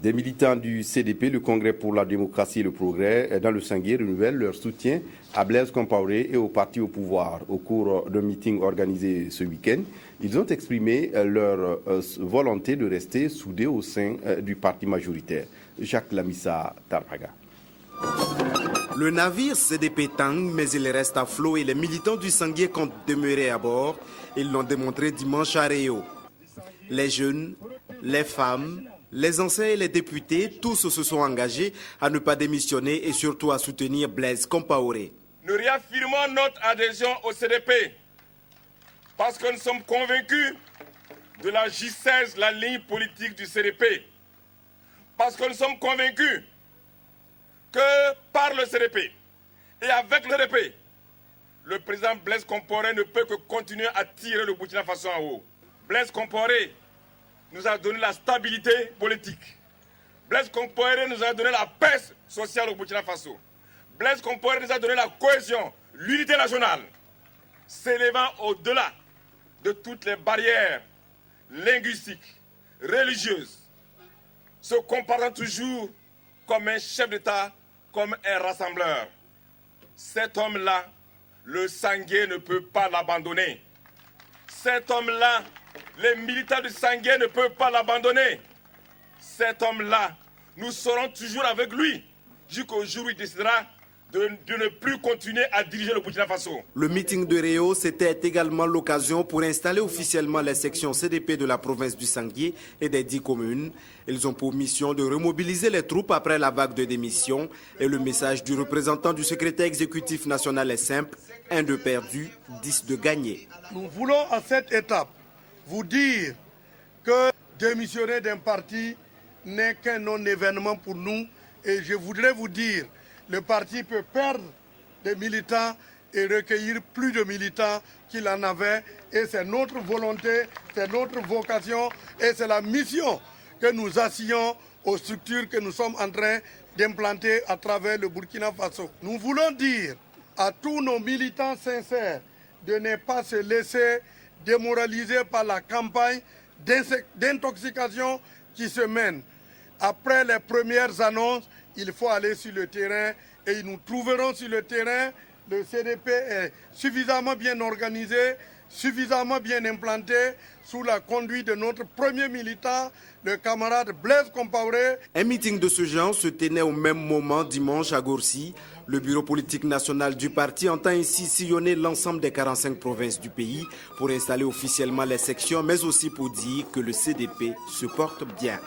Des militants du CDP, le Congrès pour la démocratie et le progrès, dans le Sangué, renouvellent leur soutien à Blaise Compaoré et au parti au pouvoir. Au cours d'un meeting organisé ce week-end, ils ont exprimé leur volonté de rester soudés au sein du parti majoritaire. Jacques Lamissa Tarpaga. Le navire CDP tangue, mais il reste à flot et les militants du Sangué comptent demeurer à bord. Ils l'ont démontré dimanche à Réau. Les jeunes, les femmes, les anciens et les députés, tous se sont engagés à ne pas démissionner et surtout à soutenir Blaise Compaoré. Nous réaffirmons notre adhésion au CDP parce que nous sommes convaincus de la J16, la ligne politique du CDP. Parce que nous sommes convaincus que par le CDP et avec le CDP, le président Blaise Compaoré ne peut que continuer à tirer le Burkina Faso en haut. Blaise Compaoré nous a donné la stabilité politique. Blaise Compaoré nous a donné la paix sociale au Burkina Faso. Blaise Compaoré nous a donné la cohésion, l'unité nationale, s'élevant au-delà de toutes les barrières linguistiques, religieuses, se comportant toujours comme un chef d'État, comme un rassembleur. Cet homme-là, le Sangué ne peut pas l'abandonner. Cet homme-là, les militants du Sangué ne peuvent pas l'abandonner. Cet homme-là, nous serons toujours avec lui jusqu'au jour où il décidera de ne plus continuer à diriger le Burkina Faso. Le meeting de Réau, c'était également l'occasion pour installer officiellement les sections CDP de la province du Sangué et des 10 communes. Ils ont pour mission de remobiliser les troupes après la vague de démission. Et le message du représentant du secrétaire exécutif national est simple, 1 de perdu, 10 de gagné. Nous voulons à cette étape vous dire que démissionner d'un parti n'est qu'un non-événement pour nous. Et je voudrais vous dire, le parti peut perdre des militants et recueillir plus de militants qu'il en avait. Et c'est notre volonté, c'est notre vocation et c'est la mission que nous assignons aux structures que nous sommes en train d'implanter à travers le Burkina Faso. Nous voulons dire à tous nos militants sincères de ne pas se laisser démoraliser par la campagne d'intoxication qui se mène. Après les premières annonces, il faut aller sur le terrain et nous trouverons sur le terrain. Le CDP est suffisamment bien organisé, suffisamment bien implanté sous la conduite de notre premier militant, le camarade Blaise Compaoré. Un meeting de ce genre se tenait au même moment dimanche à Gorcy. Le bureau politique national du parti entend ainsi sillonner l'ensemble des 45 provinces du pays pour installer officiellement les sections, mais aussi pour dire que le CDP se porte bien.